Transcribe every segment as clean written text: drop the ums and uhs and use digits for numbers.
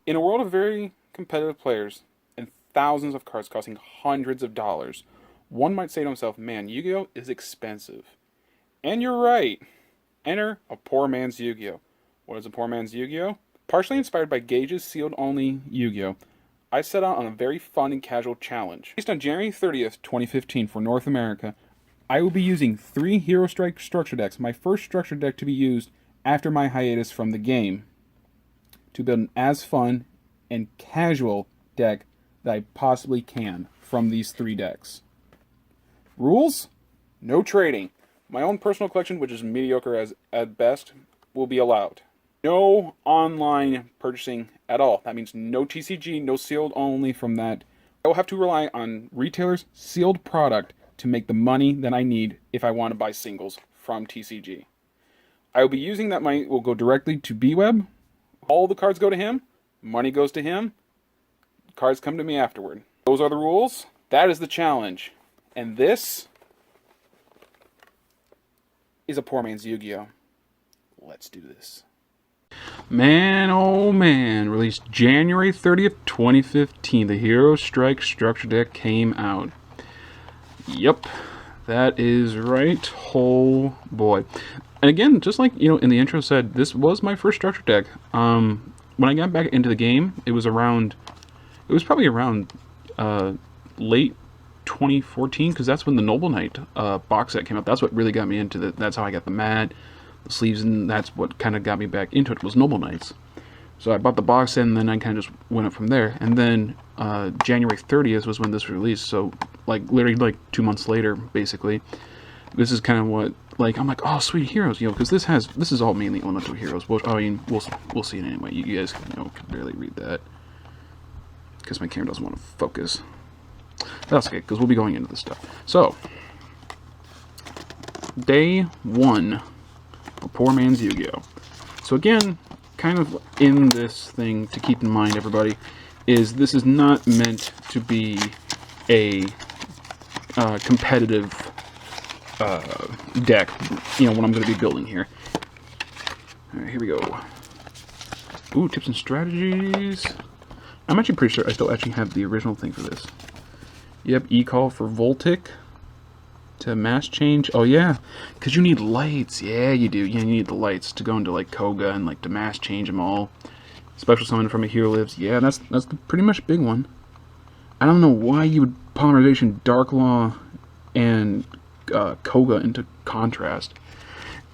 In a world of very competitive players and thousands of cards costing hundreds of dollars, one might say to himself, man, Yu-Gi-Oh! Is expensive. And you're right. Enter a poor man's Yu-Gi-Oh! What is a poor man's Yu-Gi-Oh? Partially inspired by Gage's sealed-only Yu-Gi-Oh! I set out on a very fun and casual challenge. Based on January 30th, 2015 for North America, I will be using 3 Hero Strike structure decks, my first structure deck to be used after my hiatus from the game, to build an as fun and casual deck that I possibly can from these 3 decks. Rules? No trading. My own personal collection, which is mediocre as at best, will be allowed. No online purchasing at all. That means no TCG, no sealed only from that. I will have to rely on retailers' sealed product to make the money that I need if I want to buy singles from TCG. I will be using that money will go directly to BWeb. All the cards go to him. Money goes to him. Cards come to me afterward. Those are the rules. That is the challenge. And this is a poor man's Yu-Gi-Oh! Let's do this. Man, oh man, released January 30th, 2015. The Hero Strike structure deck came out. Yep, that is right. Oh boy. And again, just like, in the intro said, this was my first structure deck. When I got back into the game, it was probably around late 2014, because that's when the Noble Knight box set came out. That's what really got me into it. That's how I got the mat, the sleeves, and that's what kind of got me back into it, was Noble Knights. So I bought the box set, and then I kind of just went up from there. And then January 30th was when this released, so literally 2 months later, basically. This is kind of what, I'm like, oh, sweet heroes, because this is all mainly elemental heroes. Which, I mean, we'll see it anyway. You guys can barely read that because my camera doesn't want to focus. That's okay, because we'll be going into this stuff. So, day 1 for Poor Man's Yu-Gi-Oh! So again, kind of in this thing to keep in mind, everybody, is this is not meant to be a competitive deck, what I'm going to be building here. Alright, here we go. Ooh, tips and strategies. I'm actually pretty sure I still actually have the original thing for this. Yep, e-call for Voltic to mass change. Oh yeah, because you need lights. Yeah, you do. Yeah, you need the lights to go into Koga and to mass change them all. Special summon from a hero lives. Yeah, that's the pretty much big one. I don't know why you would polymerization Darklaw and Koga into contrast.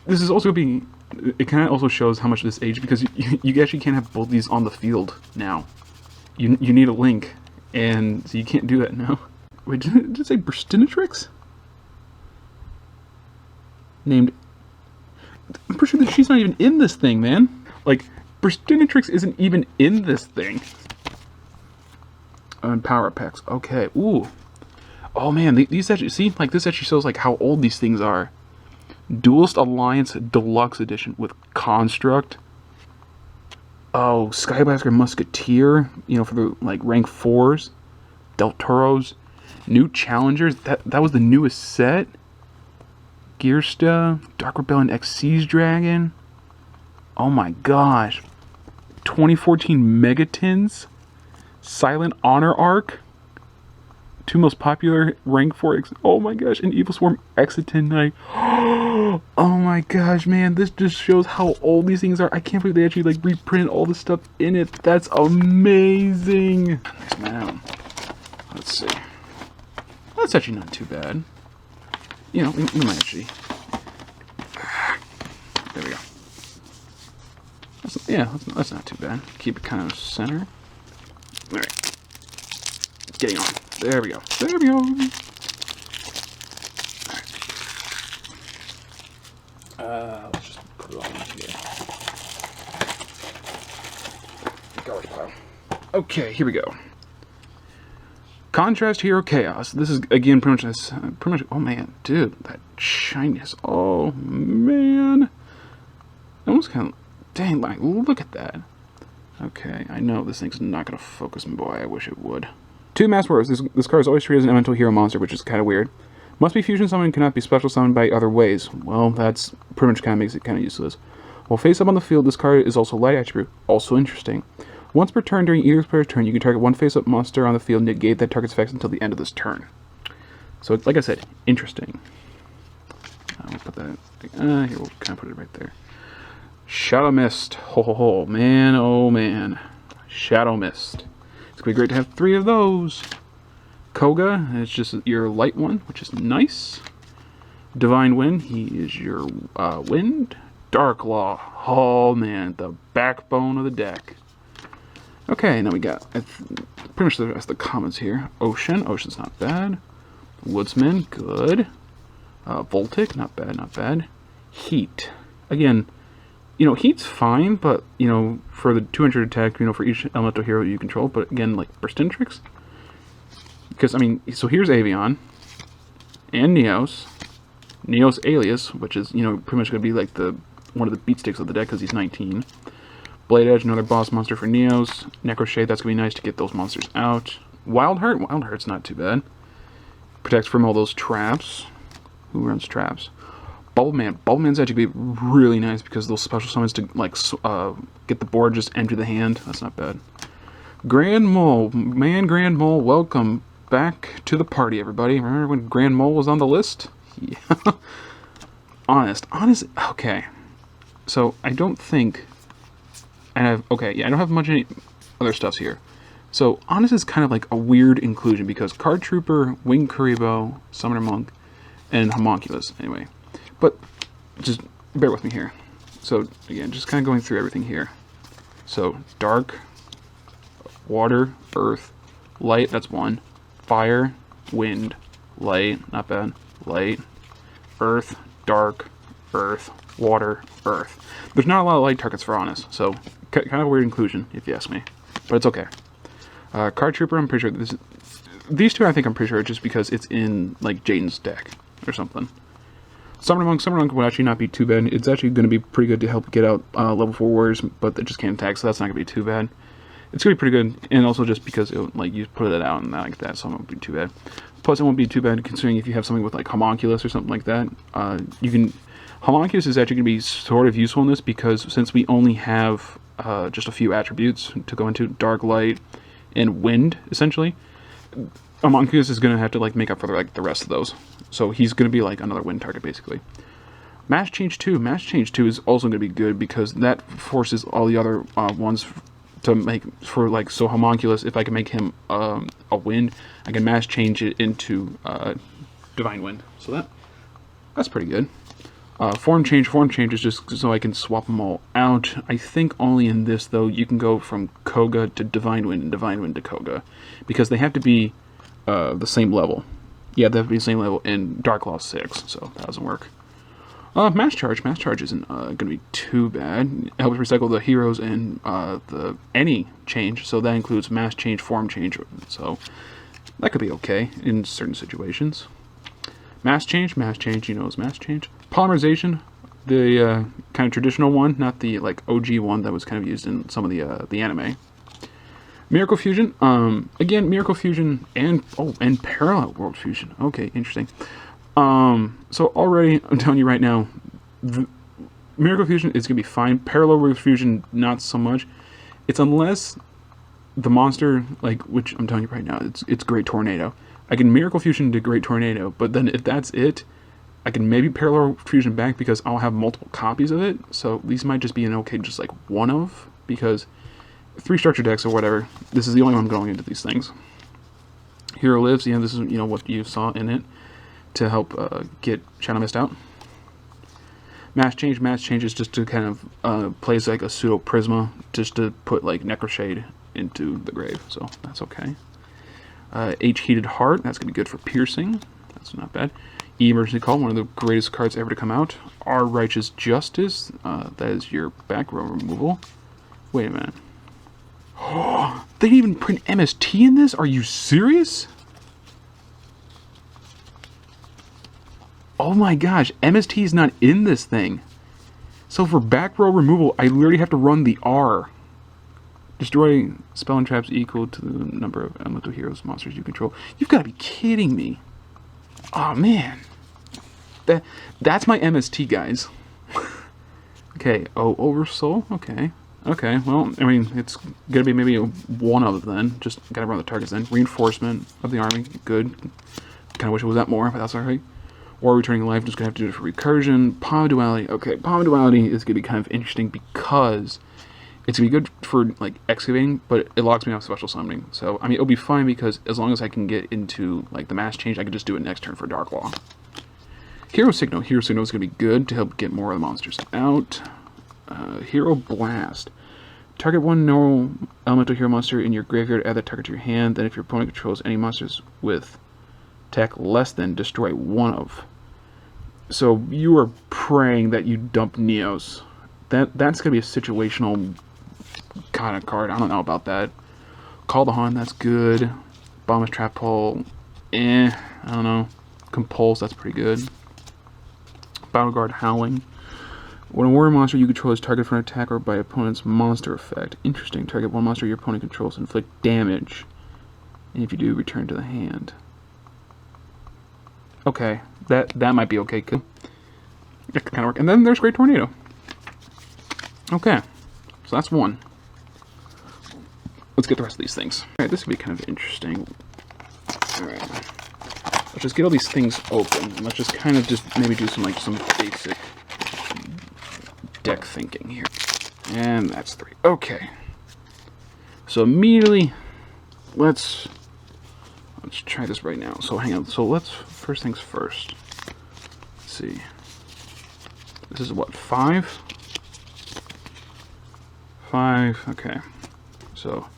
This is also being. It kind of also shows how much this aged, because you actually can't have both these on the field now. You need a link, and so you can't do that now. Wait, did it say Burstinatrix? Named. I'm pretty sure that she's not even in this thing, man. Burstinatrix isn't even in this thing. And power packs. Okay. Ooh. Oh man, these actually see this actually shows how old these things are. Duelist Alliance Deluxe Edition with Construct. Oh, Skyblaster Musketeer, for the rank 4s. Delturos. New Challengers. That was the newest set. Gearsta. Dark Rebellion XC's Dragon. Oh my gosh. 2014 Megatins. Silent Honor Arc. 2 most popular rank 4. Oh my gosh, and Evil Swarm Exitin Knight. Oh my gosh, man, this just shows how old these things are. I can't believe they actually reprinted all this stuff in it. That's amazing. Next man. Let's see. That's actually not too bad. We might actually. There we go. That's not too bad. Keep it kind of center. All right. Getting on. There we go. There we go. Alright. Let's just put it all in here. Garbage pile. Okay, here we go. Contrast Hero Chaos. This is again pretty much. Oh man, dude, that shininess. Oh man, almost kind of. Dang, look at that. Okay, I know this thing's not gonna focus, boy. I wish it would. 2 mass words. This card is always treated as an elemental hero monster, which is kind of weird. Must be fusion summoned, cannot be special summoned by other ways. Well, that's pretty much kind of makes it kind of useless. While face up on the field, this card is also light attribute. Also interesting. Once per turn during either player's turn, you can target one face-up monster on the field and negate that target's effects until the end of this turn. So, like I said, interesting. We'll put that... here, we'll kind of put it right there. Shadow Mist. Ho ho ho. Man, oh man. Shadow Mist. It's going to be great to have 3 of those. Koga, it's just your light one, which is nice. Divine Wind, he is your wind. Dark Law. Oh man, the backbone of the deck. Okay, now we got pretty much the rest of the commons here. Ocean. Ocean's not bad. Woodsman. Good. Voltic. Not bad, not bad. Heat. Again, Heat's fine, but, for the 200 attack, for each elemental hero you control, but again, like, Burstentrix. Because, so here's Avion. And Neos. Neos Alias, which is, pretty much going to be, like, one of the beatsticks of the deck, because he's 19. Blade Edge, another boss monster for Neos. Necroshade, that's going to be nice to get those monsters out. Wildheart. Wildheart's not too bad. Protects from all those traps. Who runs traps? Bubbleman. Bubbleman's actually going to be really nice because those special summons to, like, get the board just enter the hand. That's not bad. Grand Mole. Man, Grand Mole, welcome back to the party, everybody. Remember when Grand Mole was on the list? Yeah. Honest. Okay. So, I don't think... I don't have much any other stuffs here. So, Honest is kind of like a weird inclusion because Card Trooper, Winged Kuriboh, Summoner Monk, and Homunculus, anyway. But, just bear with me here. So, again, just kind of going through everything here. So, Dark, Water, Earth, Light, that's 1. Fire, Wind, Light, not bad. Light, Earth, Dark, Earth, Water, Earth. There's not a lot of light targets for Honest, so kind of a weird inclusion, if you ask me. But it's okay. Card Trooper, I'm pretty sure these two I think I'm pretty sure just because it's in, like, Jaden's deck or something. Summoner Monk would actually not be too bad. It's actually going to be pretty good to help get out level 4 warriors, but they just can't attack, so that's not going to be too bad. It's going to be pretty good, and also just because you put it out and like that, so it won't be too bad. Plus, it won't be too bad considering if you have something with, like, Homunculus or something like that. Homunculus is actually going to be sort of useful in this because since we only have just a few attributes to go into, Dark, Light, and Wind, essentially, Homunculus is going to have to, like, make up for the rest of those. So he's going to be like another wind target, basically. Mass Change 2. Mass Change 2 is also going to be good because that forces all the other ones to make, so Homunculus, if I can make him a wind, I can Mass Change it into Divine Wind. So that's pretty good. Form Change is just so I can swap them all out. I think only in this, though, you can go from Koga to Divine Wind and Divine Wind to Koga. Because they have to be the same level. Yeah, they have to be the same level in Dark Law 6, so that doesn't work. Mass Charge. Mass Charge isn't going to be too bad. It helps recycle the heroes in any change, so that includes Mass Change, Form Change, so that could be okay in certain situations. Mass Change, is Mass Change. Polymerization, the kind of traditional one, not the, like, OG one that was kind of used in some of the anime. Miracle Fusion, again, Miracle Fusion and Parallel World Fusion. Okay, interesting. So already, I'm telling you right now, Miracle Fusion is going to be fine. Parallel World Fusion, not so much. It's unless the monster, like, which I'm telling you right now, it's Great Tornado. I can Miracle Fusion to Great Tornado, but then if that's it, I can maybe Parallel Fusion back because I'll have multiple copies of it. So these might just be an okay, just like one of, because 3 structure decks or whatever, this is the only one I'm going into these things. Hero Lives, yeah, this is, what you saw in it to help get Shadow Mist out. Mass Change is just to kind of play as like a pseudo Prisma, just to put, like, Necroshade into the grave, so that's okay. H Heated Heart, that's going to be good for piercing, that's not bad. Emergency Call, one of the greatest cards ever to come out. R Righteous Justice, that is your back row removal. Wait a minute. Oh, they didn't even print MST in this? Are you serious? Oh my gosh, MST is not in this thing. So for back row removal, I literally have to run the R. Destroy spell and traps equal to the number of elemental heroes monsters you control. You've got to be kidding me. Oh man. That's my MST, guys. Okay, Oversoul, okay. Okay, well, I mean, it's gonna be maybe one of then. Just gotta run the targets then. Reinforcement of the army, good. Kind of wish it was that more, but that's alright. War returning life, just gonna have to do it for recursion. Palm duality, okay, palm duality is gonna be kind of interesting because it's gonna be good for like excavating, but it locks me off special summoning. So I mean, it'll be fine because as long as I can get into like the mass change, I can just do it next turn for Dark Law. Hero Signal is gonna be good to help get more of the monsters out. Hero Blast. Target one normal elemental hero monster in your graveyard, add that target to your hand. Then if your opponent controls any monsters with attack less than, destroy one of. So you are praying that you dump Neos. That's going to be a situational kind of card. I don't know about that. Call the Han, that's good. Bombus Trap Hole, I don't know. Compulse, that's pretty good. Battle Guard Howling. When a warrior monster you control is targeted for an attack or by opponent's monster effect. Interesting. Target one monster your opponent controls and inflict damage. And if you do, return to the hand. Okay. That might be okay. That could kind of work. And then there's Great Tornado. Okay. So that's one. Let's get the rest of these things. Alright, this would be kind of interesting. Alright. Let's just get all these things open. And let's just kind of maybe do some basic deck thinking here. And that's 3. Okay. So immediately, let's try this right now. So hang on. So let's, first things first. Let's see. This is what, 5? 5, okay. So,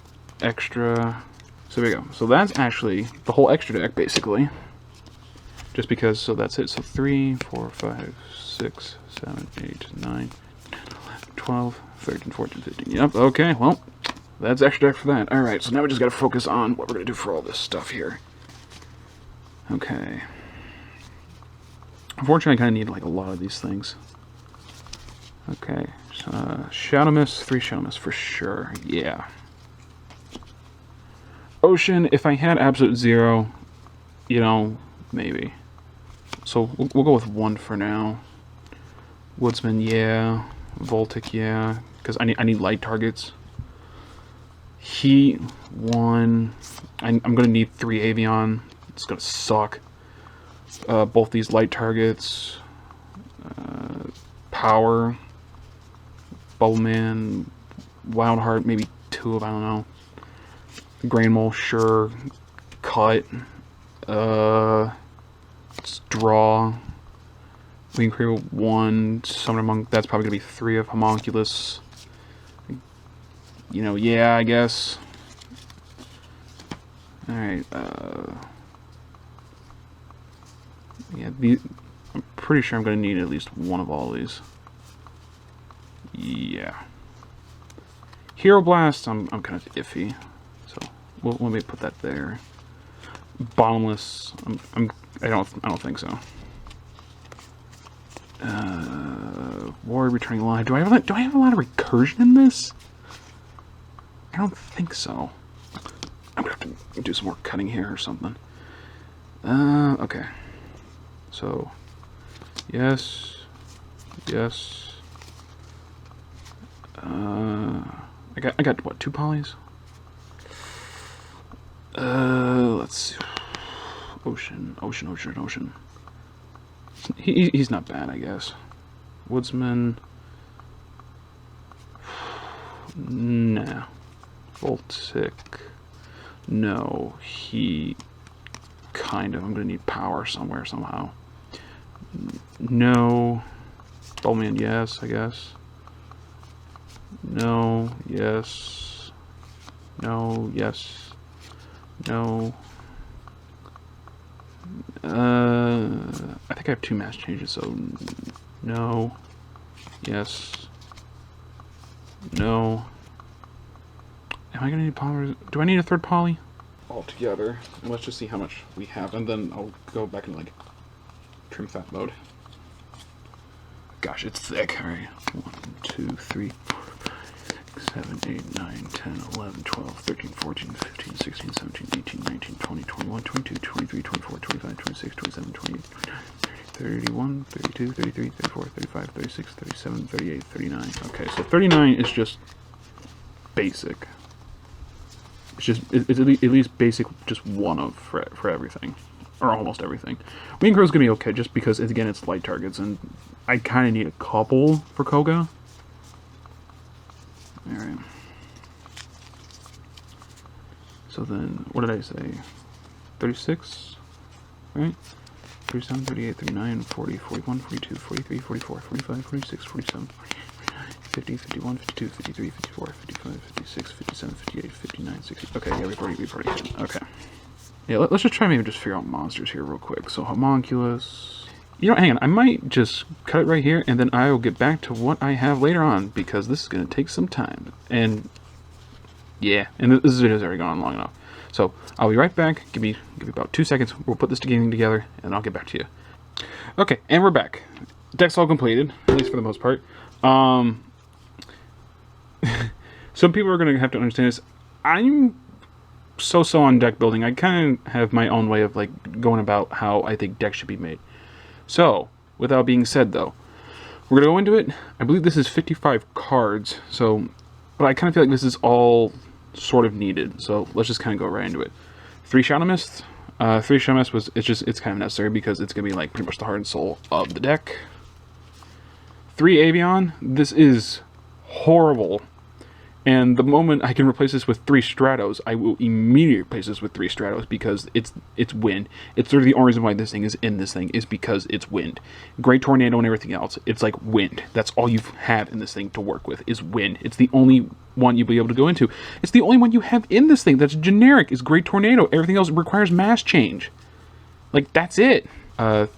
extra. So there we go. So that's actually the whole extra deck, basically. Just because, so that's it. So 3, 4, 5, 6, 7, 8, 9, 12, 13, 14, 15. Yep, okay, well, that's extra deck for that. Alright, so now we just gotta focus on what we're gonna do for all this stuff here. Okay. Unfortunately, I kinda need, like, a lot of these things. Okay, so, Shadow Mist, 3 Shadow Mist for sure, yeah. Ocean, if I had Absolute Zero, you know, maybe. So, we'll go with 1 for now. Woodsman, yeah. Voltic, yeah, because I need light targets. Heat, 1. I'm gonna need 3 Avion. It's gonna suck. Both these light targets. Power. Bubbleman. Wildheart, maybe 2 of, I don't know. Grain Mole, sure. Cut. Draw. We can create 1 Summoner Monk. That's probably going to be 3 of Homunculus. You know, yeah, I guess. Alright, yeah, I'm pretty sure I'm going to need at least 1 of all these. Yeah. Hero Blast, I'm kind of iffy. So, let me put that there. Bottomless, I don't think so. Warrior Returning Line. Do I have a lot of recursion in this? I don't think so. I'm gonna have to do some more cutting here or something. Okay. So, yes. I got what, 2 polys? Let's see. Ocean. He's not bad, I guess. Woodsman. Nah. Voltic. No. He kind of. I'm gonna need power somewhere, somehow. No. Bowman, yes, I guess. No. Yes. No. Yes. No. I think I have 2 mass changes, so no, yes, no. Am I gonna need poly? Do I need a 3rd poly? All together, and let's just see how much we have, and then I'll go back and like trim fat mode. Gosh, it's thick. All right, 1, 2, 3, 4, 7, 8, 9, 10, 11, 12, 13, 14, 15, 16, 17, 18, 19, 20, 21, 22, 23, 24, 25, 26, 27, 28, 31, 32, 33, 34, 35, 36, 37, 38, 39. Okay, so 39 is just basic. It's just it's at least basic, just one of for everything, or almost everything. Wing Crow's gonna be okay, just because again it's light targets, and I kind of need a couple for Koga. All right. So then, what did I say? 36, right? 37, 38, 39, 40, 41, 42, 43, 44, 45, 46, 47, 50, 51, 52, 53, 54, 55, 56, 57, 58, 59, 60. Okay, yeah, we've already hit. Okay. Yeah, let's just try maybe just figure out monsters here real quick. So, homunculus. You know, hang on. I might just cut it right here, and then I will get back to what I have later on, because this is going to take some time. And, yeah, and this video's already gone on long enough. So, I'll be right back. Give me about 2 seconds. We'll put this together, and I'll get back to you. Okay, and we're back. Deck's all completed, at least for the most part. Some people are going to have to understand this. I'm so on deck building. I kind of have my own way of like going about how I think decks should be made. So, without being said though, we're going to go into it. I believe this is 55 cards, so, but I kind of feel like this is all sort of needed. So let's just kind of go right into it. 3 Shadow Mists. 3 Shadow Mists it's kind of necessary because it's going to be like pretty much the heart and soul of the deck. 3 Avian. This is horrible. And the moment I can replace this with 3 Stratos, I will immediately replace this with 3 Stratos because it's wind. It's sort of the only reason why this thing is in this thing is because it's wind. Great Tornado and everything else, it's like wind. That's all you have in this thing to work with is wind. It's the only one you'll be able to go into. It's the only one you have in this thing that's generic is Great Tornado. Everything else requires mass change. Like, that's it. 3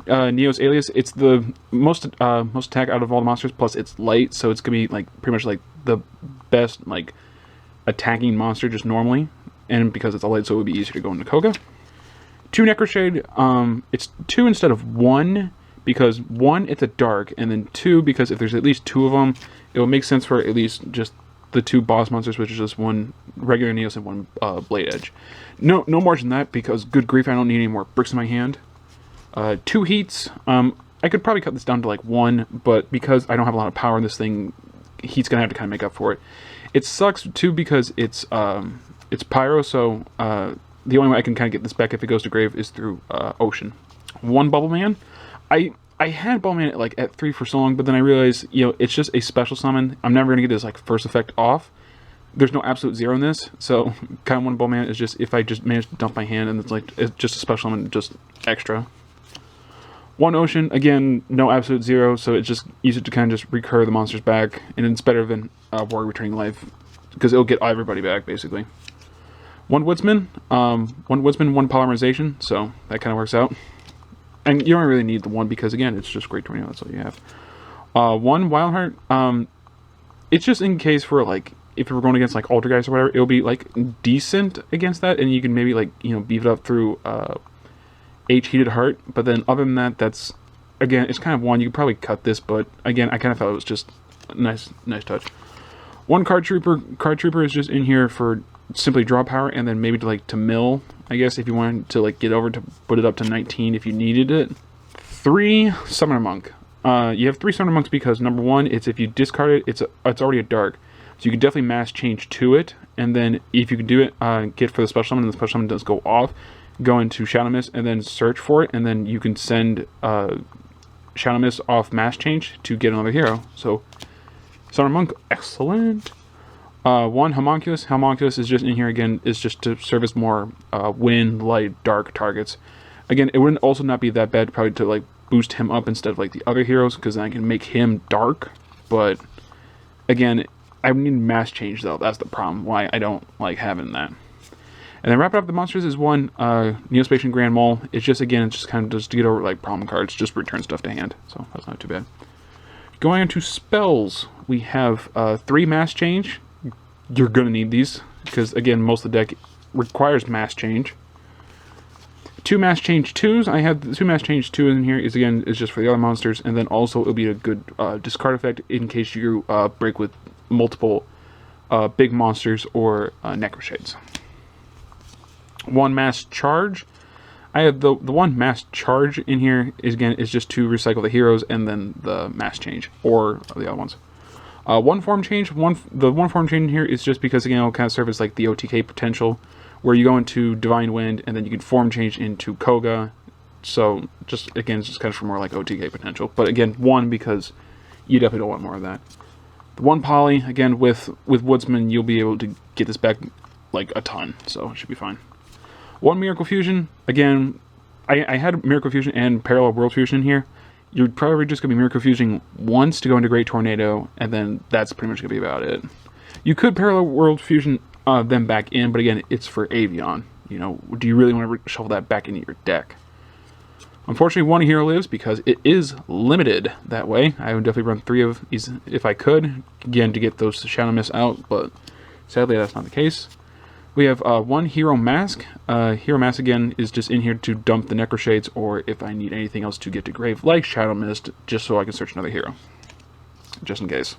Neos Alias. It's the most attack out of all the monsters. Plus, it's light, so it's gonna be like pretty much like the best like attacking monster just normally. And because it's a light, so it would be easier to go into Koga. 2 Necroshade. It's 2 instead of 1 because 1 it's a dark, and then 2 because if there's at least 2 of them, it will make sense for at least just the 2 boss monsters, which is just 1 regular Neos and 1 Blade Edge. No more than that because good grief, I don't need any more bricks in my hand. 2 Heats. I could probably cut this down to like 1, but because I don't have a lot of power in this thing, Heat's gonna have to kind of make up for it. It sucks too because it's Pyro, so the only way I can kind of get this back if it goes to grave is through Ocean. 1 Bubble Man. I had Bubble Man at 3 for so long, but then I realized, you know, it's just a special summon. I'm never gonna get this like first effect off. There's no absolute 0 in this, so kind of 1 Bubble Man is just if I just manage to dump my hand and it's just a special summon, just extra. 1 Ocean, again, no absolute 0, so it's just easy to kind of just recur the monsters back, and it's better than Warrior Returning Life, because it'll get everybody back, basically. 1 Woodsman, 1 Polymerization, so that kind of works out. And you don't really need the 1, because again, it's just Great Tornado, that's all you have. 1 Wildheart, it's just in case for, like, if you're going against, like, Altergeist or whatever, it'll be, like, decent against that, and you can maybe, like, you know, beef it up through, H Heated Heart, but then other than that, that's, again, it's kind of 1, you could probably cut this, but again, I kind of thought it was just a nice touch. 1 Card Trooper is just in here for simply draw power, and then maybe to mill, I guess, if you wanted to, like, get over to put it up to 19 if you needed it. 3 Summoner Monk. You have 3 Summoner Monks because, number 1, it's if you discard it, it's already a dark, so you could definitely mass change to it, and then if you can do it, get for the special summon, and the special summon does go off, go into Shadow Mist and then search for it, and then you can send Shadow Mist off mass change to get another hero. So Summoner Monk, excellent. 1 Homunculus. Homunculus is just in here again, is just to service more wind, light, dark targets. Again, it wouldn't also not be that bad probably to like boost him up instead of like the other heroes, because then I can make him dark. But again, I need mass change though. That's the problem why I don't like having that. And then wrapping up the monsters is 1 Neospatian Grand Mole. It's just, again, it's just kind of just to get over like problem cards, just return stuff to hand. So that's not too bad. Going into spells, we have 3 Mass Change. You're going to need these because, again, most of the deck requires Mass Change. 2 Mass Change 2s. I have the 2 Mass Change 2 in here. Is just for the other monsters. And then also it'll be a good discard effect in case you break with multiple big monsters or Necroshades. 1 Mass Charge. I have the 1 Mass Charge in here is just to recycle the heroes and then the Mass Change or the other ones. One form change, the one form change here is just because, again, it'll kind of serve as like the OTK potential, where you go into Divine Wind and then you can form change into Koga. So just, again, it's just kind of for more like OTK potential. But again, one, because you definitely don't want more of that. The one poly, again, with Woodsman, you'll be able to get this back like a ton, so it should be fine. One Miracle Fusion, again, I had Miracle Fusion and Parallel World Fusion here. You're probably just going to be Miracle Fusing once to go into Great Tornado, and then that's pretty much going to be about it. You could Parallel World Fusion them back in, but again, it's for Avion. You know, do you really want to shuffle that back into your deck? Unfortunately, one hero lives because it is limited that way. I would definitely run 3 of these if I could, again, to get those Shadow Mists out, but sadly that's not the case. We have one Hero Mask. Hero Mask, again, is just in here to dump the Necroshades, or if I need anything else to get to grave, like Shadow Mist, just so I can search another hero. Just in case.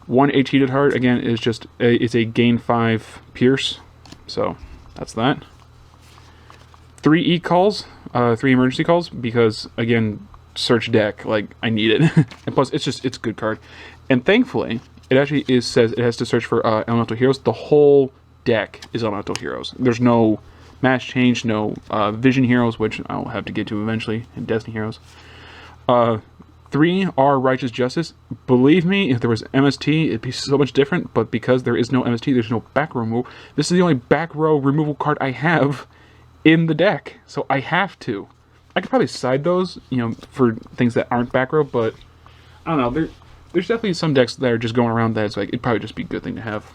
One H Heated Heart, again, is just it's a gain 5 Pierce, so that's that. 3 E-Calls, 3 emergency calls, because, again, search deck, like, I need it. And plus, it's a good card. And thankfully, it actually says it has to search for elemental heroes. The whole deck is elemental heroes. There's no mass change, no vision heroes, which I'll have to get to eventually, and destiny heroes. 3 are Righteous Justice. Believe me, if there was MST, it'd be so much different, but because there is no MST, there's no back row removal. This is the only back row removal card I have in the deck, so I have to. I could probably side those, you know, for things that aren't back row, but I don't know, there's definitely some decks that are just going around that it's like, it'd probably just be a good thing to have.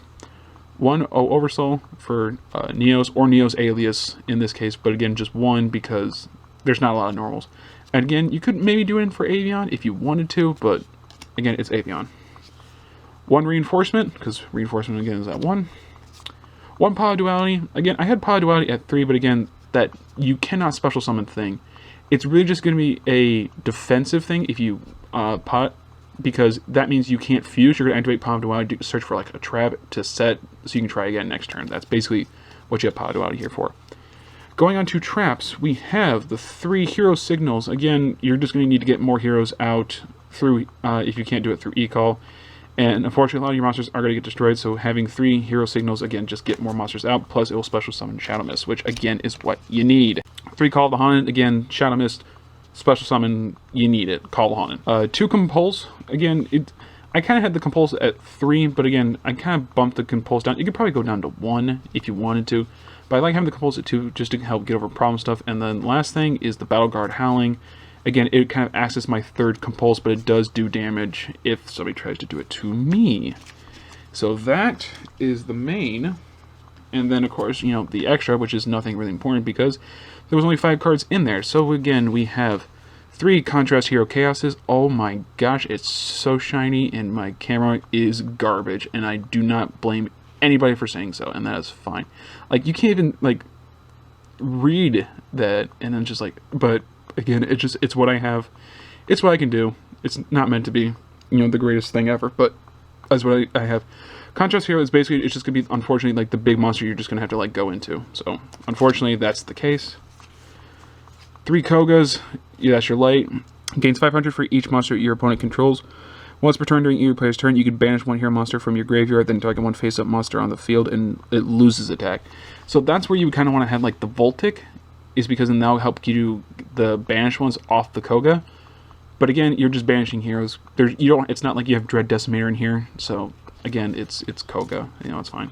One Oversoul for Neos, or Neos Alias in this case, but again, just one because there's not a lot of normals. And again, you could maybe do it in for Avion if you wanted to, but again, it's Avion. One Reinforcement, because Reinforcement again is at 1. One Poly Duality. Again, I had Poly Duality at 3, but again, that you cannot special summon thing. It's really just going to be a defensive thing if you pot, because that means you can't fuse. You're going to activate Poly Duality to search for like a trap to set so you can try again next turn. That's basically what you have Poly Duality here for. Going on to traps, we have the 3 hero signals. Again, you're just going to need to get more heroes out through, if you can't do it through E-Call. And unfortunately, a lot of your monsters are going to get destroyed, so having 3 hero signals, again, just get more monsters out, plus it will special summon Shadow Mist, which, again, is what you need. 3 Call of the Haunted, again, Shadow Mist, special summon, you need it, Call of the Haunted. 2 Compulse, again, I kind of had the Compulse at 3, but again, I kind of bumped the Compulse down. You could probably go down to 1 if you wanted to, but I like having the Compulse at 2 just to help get over problem stuff. And then last thing is the Battle Guard Howling. Again, it kind of acts as my 3rd Compulse, but it does do damage if somebody tries to do it to me. So that is the main. And then, of course, you know, the extra, which is nothing really important because there was only 5 cards in there. So again, we have 3 Contrast Hero Chaoses. Oh my gosh, it's so shiny, and my camera is garbage, and I do not blame anybody for saying so, and that is fine. Like, you can't even, like, read that, and then just, like, but again, it's what I have. It's what I can do. It's not meant to be, you know, the greatest thing ever, but that's what I have. Contrast Hero is basically, it's just going to be, unfortunately, like, the big monster you're just going to have to, like, go into. So, unfortunately, that's the case. 3 Kogas, yeah, that's your light. Gains 500 for each monster your opponent controls. Once per turn during your player's turn, you can banish 1 hero monster from your graveyard, then target 1 face-up monster on the field, and it loses attack. So that's where you kind of want to have, like, the Voltic, is because then that'll help you the banished ones off the Koga. But again, you're just banishing heroes. It's not like you have Dread Decimator in here. So again, it's Koga. You know, it's fine.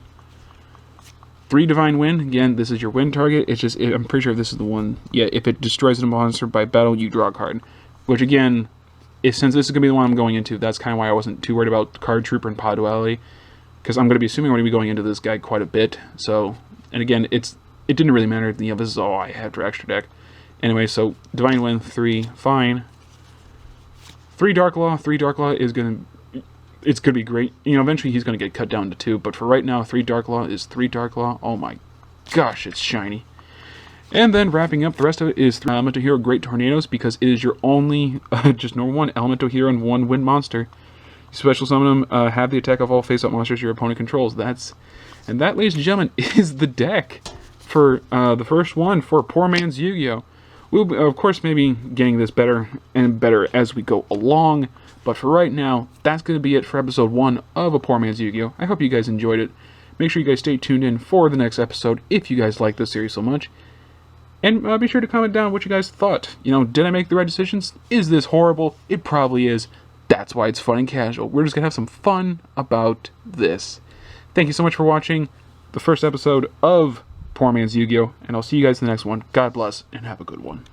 3 Divine Wind. Again, this is your win target. It's just, I'm pretty sure this is the one. Yeah, if it destroys a monster by battle, you draw a card. Which again, since this is going to be the one I'm going into, that's kind of why I wasn't too worried about Card Trooper and Pod Duality. Because I'm going to be assuming we're going to be going into this guy quite a bit. So, and again, it didn't really matter. You know, this is all I have for extra deck. Anyway, so Divine Wind, 3, fine. 3 Dark Law. 3 Dark Law is going to, it's going to be great. You know, eventually he's going to get cut down to 2, but for right now, 3 Dark Law is 3 Dark Law. Oh my gosh, it's shiny. And then wrapping up, the rest of it is 3 Elemental Hero Great Tornadoes, because it is your only, just normal 1 Elemental Hero and 1 wind monster. You special summon them, have the attack of all face-up monsters your opponent controls. And that, ladies and gentlemen, is the deck for the first one for Poor Man's Yu-Gi-Oh! We'll be, of course, maybe getting this better and better as we go along. But for right now, that's going to be it for episode 1 of A Poor Man's Yu-Gi-Oh! I hope you guys enjoyed it. Make sure you guys stay tuned in for the next episode if you guys like this series so much. And be sure to comment down what you guys thought. Did I make the right decisions? Is this horrible? It probably is. That's why it's fun and casual. We're just going to have some fun about this. Thank you so much for watching the first episode of Poor Man's Yu-Gi-Oh! And I'll see you guys in the next one. God bless, and have a good one.